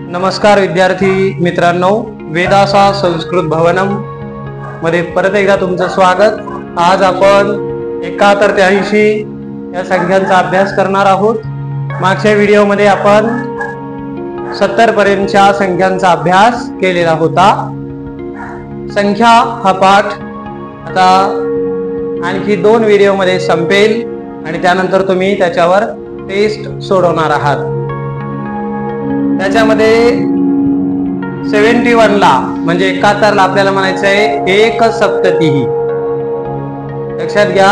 नमस्कार विद्यार्थी मित्रांनो, वेदासा संस्कृत भवनम मध्ये परत एकदा तुमचं स्वागत। आज आपण 71 ते 80 या संख्यांचा अभ्यास करणार आहोत। मागच्या व्हिडिओमध्ये आपण 70 पर्यंतच्या संख्यांचा अभ्यास केलेला होता। संख्या हा पाठ आता आणखी 2 व्हिडिओमध्ये संपेल आणि त्यानंतर तुम्ही त्याच्यावर टेस्ट सोडवणार आहात। त्याच्यामध्ये 71 ला म्हणजे 71 ला आपल्याला म्हणायचं आहे एक सप्ततिही। लक्षात घ्या,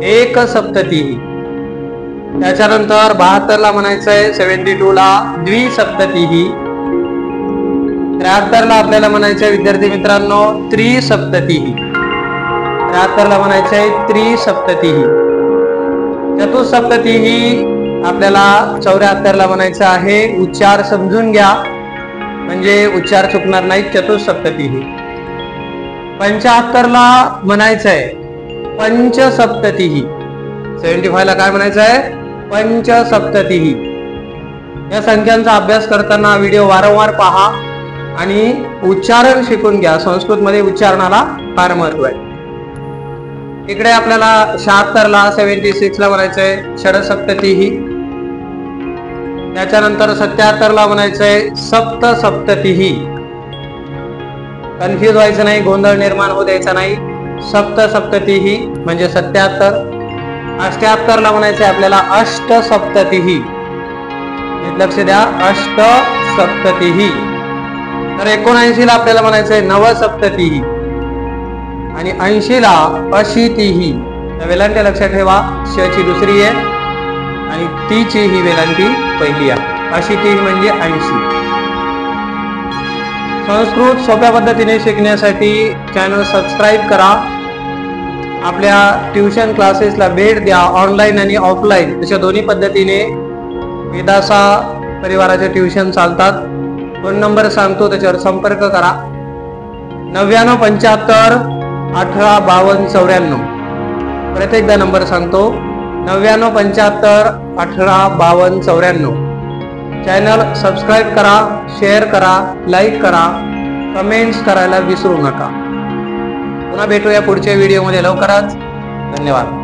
एक सप्ततिही। त्याच्यानंतर 72 ला म्हणायचं आहे 72 ला द्विसप्ततिही। 73 ला आपल्याला म्हणायचं आहे विद्यार्थी मित्रांनो त्रिसप्ततिही। 73 ला म्हणायचं आहे त्रिसप्ततिही। चतुसप्ततिही आपल्याला 74 ला म्हणायचं आहे, उच्चार समजून घ्या म्हणजे उच्चार चुकणार नाही। चतुसप्ततिही। 75 ला म्हणायचं आहे पंचसप्ततिही। 75 ला काय म्हणायचं आहे? पंचसप्ततिही। या संख्यांचा अभ्यास करताना व्हिडिओ वारंवार पहा आणि उच्चारण शिकून घ्या। संस्कृत मध्ये उच्चारणाला फार महत्व आहे। इकडे आपल्याला 76 ला 76 ला म्हणायचं आहे षडसप्ततिही। त्याच्यानंतर 77 ला म्हणायचं आहे सप्तसप्ततिही। कन्फ्यूज व्हायचं नाही, गोंधळ निर्माण होऊ द्यायचा नाही। सप्तसप्ततिही म्हणजे 77। 78 ला म्हणायचं आहे आपल्याला अष्टसप्ततिही। लक्ष द्या, अष्टसप्ततिही। तर 79 ला आपल्याला म्हणायचं आहे नवसप्ततिही आणि 80 ला अशीतिही। वेलांटी लक्षात ठेवा, श ची दुसरी आहे आणि ती ची ही वेलांटी पहिली आहे। अशीतिही म्हणजे 80। संस्कृत सोप्या पद्धतीने शिकण्यासाठी चॅनल सबस्क्राईब करा। आपल्या ट्युशन क्लासेसला भेट द्या, ऑनलाईन आणि ऑफलाईन अशा दोन्ही पद्धतीने वेदासा परिवाराचे ट्युशन चालतात। फोन नंबर सांगतो, त्याच्यावर संपर्क करा। 99 75 18 52 94। परत एकदा नंबर सांगतो, 99 75 18 52 94। चॅनल सबस्क्राईब करा, शेअर करा, लाईक करा, कमेंट्स करायला विसरू नका। पुन्हा भेटूया पुढच्या व्हिडिओमध्ये लवकरच। धन्यवाद।